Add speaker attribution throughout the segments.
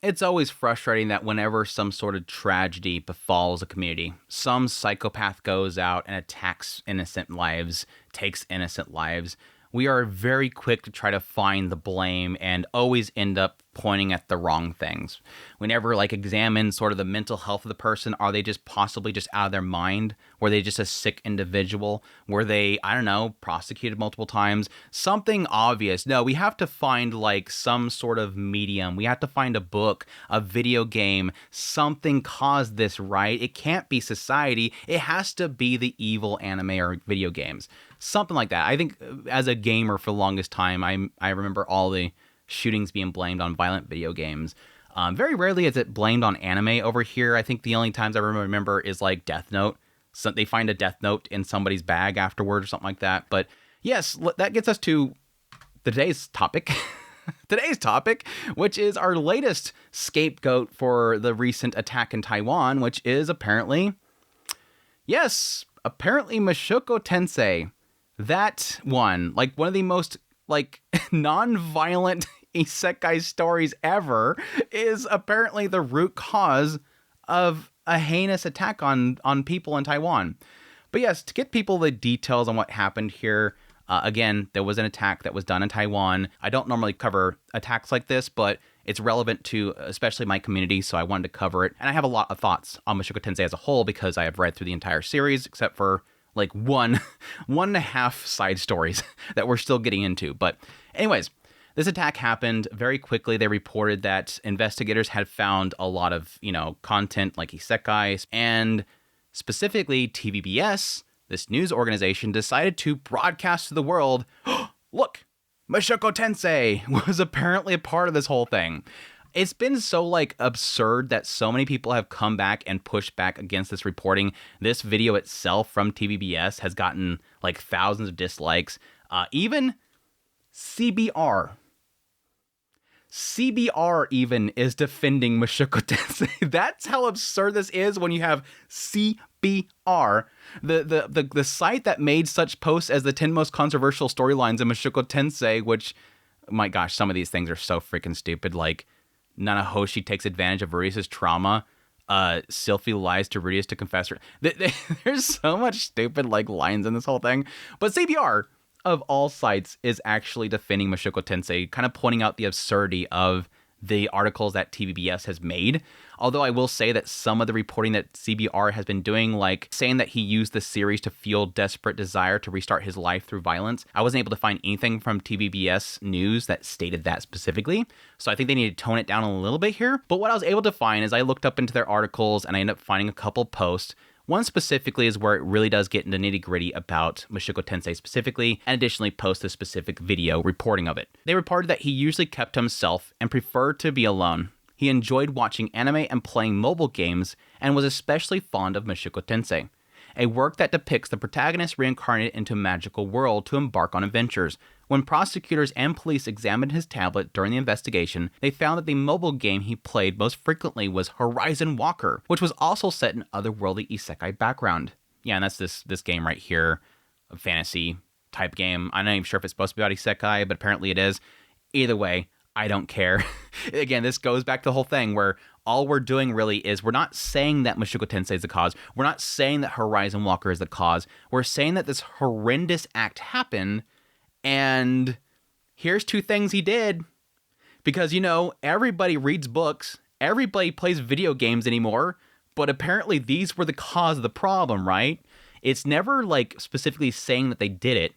Speaker 1: It's always frustrating that whenever some sort of tragedy befalls a community, some psychopath goes out and attacks innocent lives, takes innocent lives, we are very quick to try to find the blame and always end up pointing at the wrong things. We never examine sort of the mental health of the person. Are they just possibly just out of their mind? Were they just a sick individual? Were they, I don't know, prosecuted multiple times? Something obvious. No, we have to find some sort of medium. We have to find a book, a video game. Something caused this, right? It can't be society. It has to be the evil anime or video games. Something like that. I think as a gamer for the longest time, I remember all the shootings being blamed on violent video games. Very rarely is it blamed on anime over here. I think the only times I remember is Death Note. So they find a Death Note in somebody's bag afterward or something like that. But yes, that gets us to today's topic. Today's topic, which is our latest scapegoat for the recent attack in Taiwan, which is apparently Mushoku Tensei. That one, one of the most non-violent isekai stories ever, is apparently the root cause of a heinous attack on people in Taiwan. But yes, to get people the details on what happened here, again, there was an attack that was done in Taiwan. I don't normally cover attacks like this, but it's relevant to especially my community, so I wanted to cover it. And I have a lot of thoughts on Mushoku Tensei as a whole because I have read through the entire series, except for one and a half side stories that we're still getting into. But anyways, this attack happened very quickly. They reported that investigators had found a lot of, content like isekais, and specifically TVBS, this news organization, decided to broadcast to the world, look, Mushoku Tensei was apparently a part of this whole thing. It's been so absurd that so many people have come back and pushed back against this reporting. This video itself from TVBS has gotten thousands of dislikes. Even CBR even is defending Mushoku Tensei. That's how absurd this is when you have CBR, the site that made such posts as the 10 most controversial storylines in Mushoku Tensei, which, my gosh, some of these things are so freaking stupid. Nanahoshi takes advantage of Rudius's trauma. Sylphie lies to Rudius to confess her. There's so much stupid lines in this whole thing. But CBR, of all sites, is actually defending Mushoku Tensei, kind of pointing out the absurdity of the articles that TVBS has made. Although I will say that some of the reporting that CBR has been doing, saying that he used the series to fuel desperate desire to restart his life through violence, I wasn't able to find anything from TVBS News that stated that specifically. So I think they need to tone it down a little bit here. But what I was able to find is I looked up into their articles and I ended up finding a couple posts. One specifically is where it really does get into nitty-gritty about Mushoku Tensei specifically, and additionally post a specific video reporting of it. They reported that he usually kept to himself and preferred to be alone. He enjoyed watching anime and playing mobile games, and was especially fond of Mushoku Tensei, a work that depicts the protagonist reincarnated into a magical world to embark on adventures. When prosecutors and police examined his tablet during the investigation, they found that the mobile game he played most frequently was Horizon Walker, which was also set in otherworldly isekai background. Yeah, and that's this game right here, a fantasy type game. I'm not even sure if it's supposed to be about isekai, but apparently it is. Either way, I don't care. Again, this goes back to the whole thing where all we're doing really is we're not saying that Mushoku Tensei is the cause. We're not saying that Horizon Walker is the cause. We're saying that this horrendous act happened, and here's two things he did. Because, everybody reads books, everybody plays video games anymore, but apparently these were the cause of the problem, right? It's never specifically saying that they did it.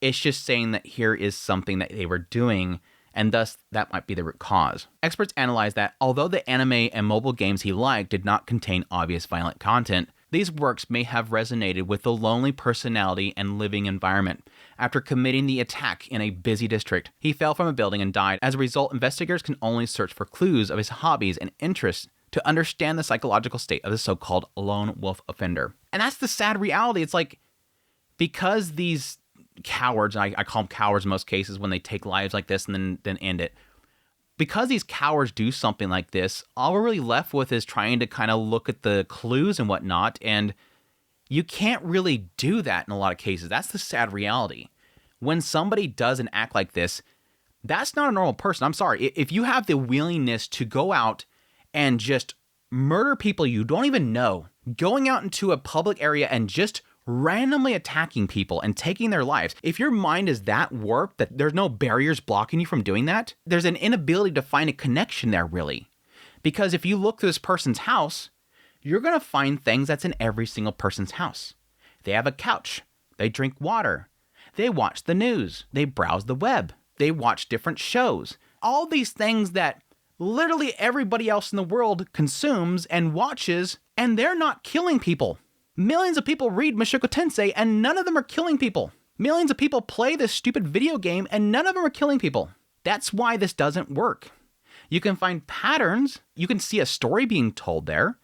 Speaker 1: It's just saying that here is something that they were doing, and thus that might be the root cause. Experts analyze that although the anime and mobile games he liked did not contain obvious violent content, these works may have resonated with the lonely personality and living environment. After committing the attack in a busy district, he fell from a building and died. As a result, investigators can only search for clues of his hobbies and interests to understand the psychological state of the so-called lone wolf offender. And that's the sad reality. It's because these cowards, I call them cowards in most cases when they take lives like this and then end it. Because these cowards do something like this, all we're really left with is trying to kind of look at the clues and whatnot, and you can't really do that in a lot of cases. That's the sad reality. When somebody does an act like this, That's not a normal person. I'm sorry. If you have the willingness to go out and just murder people you don't even know, going out into a public area and just randomly attacking people and taking their lives, if your mind is that warped that there's no barriers blocking you from doing that, there's an inability to find a connection there, really. Because if you look through this person's house, you're going to find things that's in every single person's house. They have a couch. They drink water. They watch the news. They browse the web. They watch different shows. All these things that literally everybody else in the world consumes and watches, and they're not killing people. Millions of people read Mushoku Tensei, and none of them are killing people. Millions of people play this stupid video game, and none of them are killing people. That's why this doesn't work. You can find patterns. You can see a story being told there.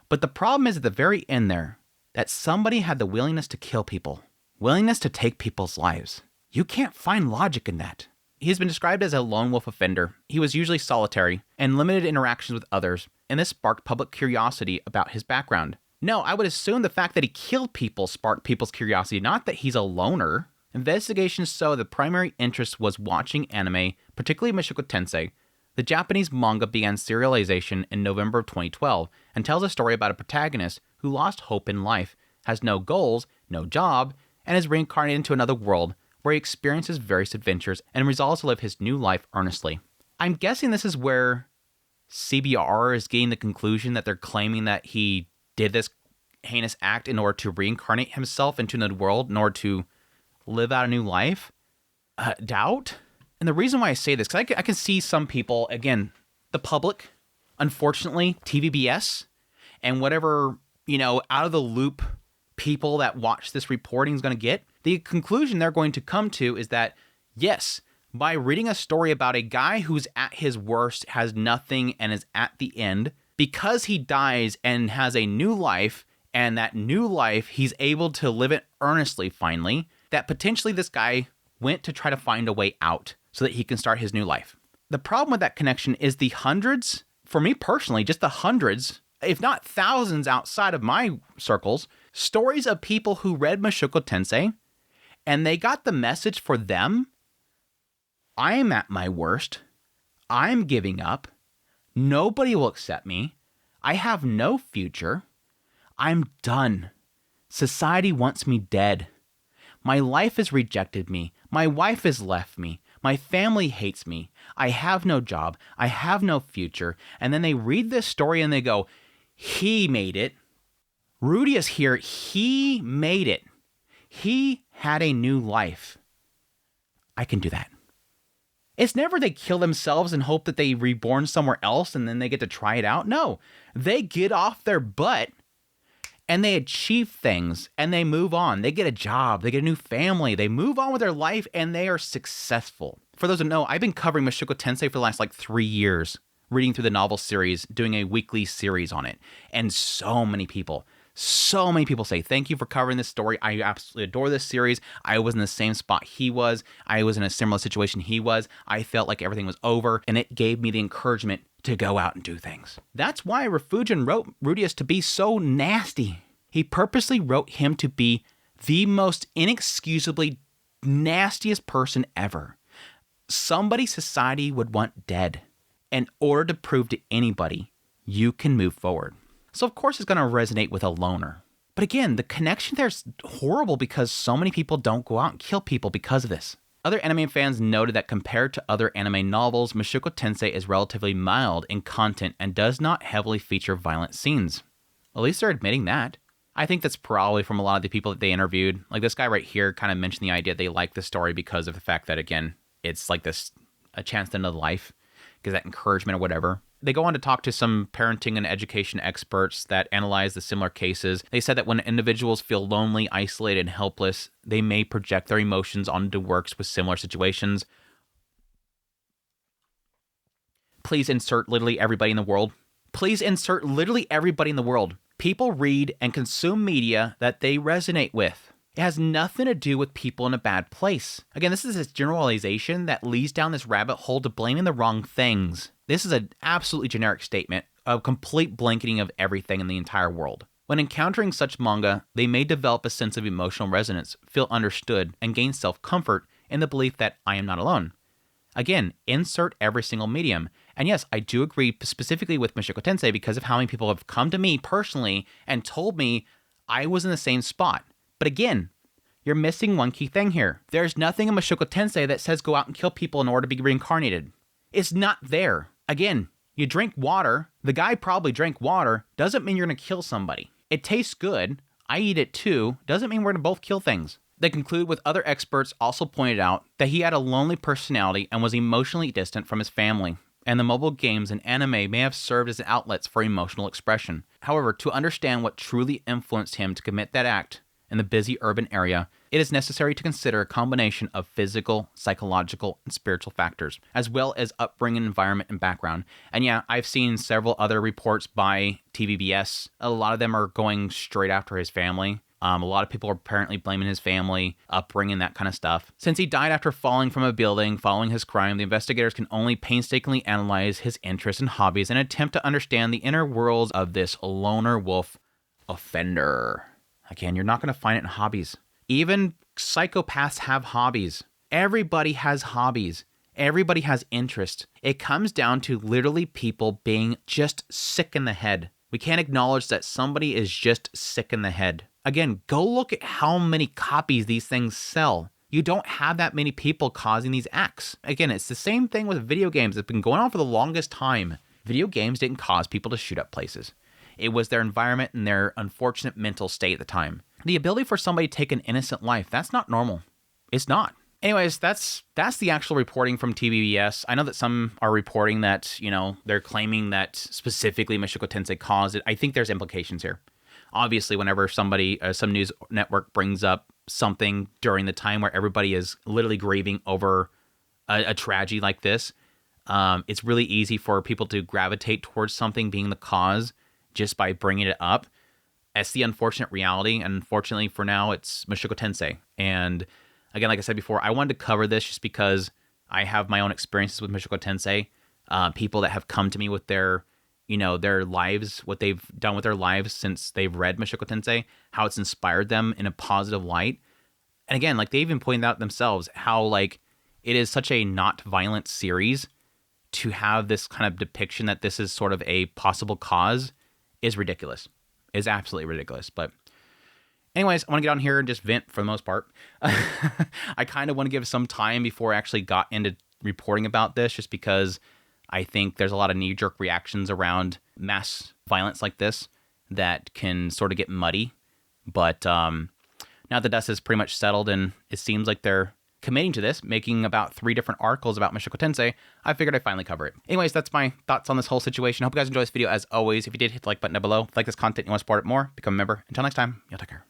Speaker 1: But the problem is at the very end there, that somebody had the willingness to kill people. Willingness to take people's lives. You can't find logic in that. He's been described as a lone wolf offender. He was usually solitary and limited interactions with others, and this sparked public curiosity about his background. No, I would assume the fact that he killed people sparked people's curiosity, not that he's a loner. Investigations show the primary interest was watching anime, particularly Mushoku Tensei. The Japanese manga began serialization in November of 2012 and tells a story about a protagonist who lost hope in life, has no goals, no job, and is reincarnated into another world where he experiences various adventures and resolves to live his new life earnestly. I'm guessing this is where CBR is getting the conclusion that they're claiming that he did this heinous act in order to reincarnate himself into another world in order to live out a new life. Doubt. And the reason why I say this, because I can see some people, again, the public, unfortunately, TVBS, and whatever, out of the loop people that watch this reporting is going to get, the conclusion they're going to come to is that, yes, by reading a story about a guy who's at his worst, has nothing, and is at the end, because he dies and has a new life, and that new life, he's able to live it earnestly finally, that potentially this guy went to try to find a way out so that he can start his new life. The problem with that connection is the hundreds, for me personally, just the hundreds, if not thousands outside of my circles, stories of people who read Mushoku Tensei, and they got the message for them, I am at my worst, I'm giving up, nobody will accept me, I have no future, I'm done, society wants me dead, my life has rejected me, my wife has left me, my family hates me, I have no job, I have no future, and then they read this story and they go, he made it, Rudy is here, he made it, he had a new life, I can do that. It's never they kill themselves and hope that they reborn somewhere else and then they get to try it out. No, they get off their butt and they achieve things and they move on. They get a job, they get a new family, they move on with their life and they are successful. For those who know, I've been covering Mushoku Tensei for the last 3 years, reading through the novel series, doing a weekly series on it. And so many people say, thank you for covering this story. I absolutely adore this series. I was in the same spot he was. I was in a similar situation he was. I felt like everything was over, and it gave me the encouragement to go out and do things. That's why Refugin wrote Rudius to be so nasty. He purposely wrote him to be the most inexcusably nastiest person ever. Somebody society would want dead in order to prove to anybody you can move forward. So of course it's going to resonate with a loner. But again, the connection there is horrible because so many people don't go out and kill people because of this. Other anime fans noted that compared to other anime novels, Mushoku Tensei is relatively mild in content and does not heavily feature violent scenes. At least they're admitting that. I think that's probably from a lot of the people that they interviewed. Like this guy right here kind of mentioned the idea they like the story because of the fact that, again, it's like this, a chance to end of life, because that encouragement or whatever. They go on to talk to some parenting and education experts that analyze the similar cases. They said that when individuals feel lonely, isolated, and helpless, they may project their emotions onto works with similar situations. Please insert literally everybody in the world. Please insert literally everybody in the world. People read and consume media that they resonate with. It has nothing to do with people in a bad place. Again, this is this generalization that leads down this rabbit hole to blaming the wrong things. This is an absolutely generic statement, a complete blanketing of everything in the entire world. When encountering such manga, they may develop a sense of emotional resonance, feel understood, and gain self-comfort in the belief that I am not alone. Again, insert every single medium. And yes, I do agree specifically with Mushoku Tensei because of how many people have come to me personally and told me I was in the same spot. But again, you're missing one key thing here. There's nothing in Mushoku Tensei that says go out and kill people in order to be reincarnated. It's not there. Again, you drink water. The guy probably drank water. Doesn't mean you're going to kill somebody. It tastes good. I eat it too. Doesn't mean we're going to both kill things. They conclude with other experts also pointed out that he had a lonely personality and was emotionally distant from his family. And the mobile games and anime may have served as outlets for emotional expression. However, to understand what truly influenced him to commit that act in the busy urban area, it is necessary to consider a combination of physical, psychological, and spiritual factors, as well as upbringing, environment, and background. And yeah, I've seen several other reports by TVBS. A lot of them are going straight after his family. A lot of people are apparently blaming his family, upbringing, that kind of stuff. Since he died after falling from a building following his crime, the investigators can only painstakingly analyze his interests and hobbies and attempt to understand the inner worlds of this loner wolf offender. Again, you're not going to find it in hobbies. Even psychopaths have hobbies. Everybody has hobbies. Everybody has interest. It comes down to literally people being just sick in the head. We can't acknowledge that somebody is just sick in the head. Again, go look at how many copies these things sell. You don't have that many people causing these acts. Again, it's the same thing with video games. It's been going on for the longest time. Video games didn't cause people to shoot up places. It was their environment and their unfortunate mental state at the time. The ability for somebody to take an innocent life, that's not normal. It's not. Anyways, that's the actual reporting from TVBS. I know that some are reporting that, they're claiming that specifically Mushoku Tensei caused it. I think there's implications here. Obviously, whenever somebody, some news network brings up something during the time where everybody is literally grieving over a tragedy like this, it's really easy for people to gravitate towards something being the cause just by bringing it up. That's the unfortunate reality, and unfortunately for now, it's Mushoku Tensei. And again, like I said before, I wanted to cover this just because I have my own experiences with Mushoku Tensei. People that have come to me with their lives, what they've done with their lives since they've read Mushoku Tensei, how it's inspired them in a positive light. And again, like they even pointed out themselves how like it is such a not violent series to have this kind of depiction that this is sort of a possible cause is ridiculous. Is absolutely ridiculous. But anyways, I want to get on here and just vent for the most part. I kind of want to give some time before I actually got into reporting about this, just because I think there's a lot of knee-jerk reactions around mass violence like this that can sort of get muddy. But now the dust is pretty much settled and it seems like they're committing to this, making about 3 different articles about Mushoku Tensei, I figured I'd finally cover it. Anyways, that's my thoughts on this whole situation. Hope you guys enjoyed this video as always. If you did, hit the like button down below. If you like this content and you want to support it more, become a member. Until next time, y'all take care.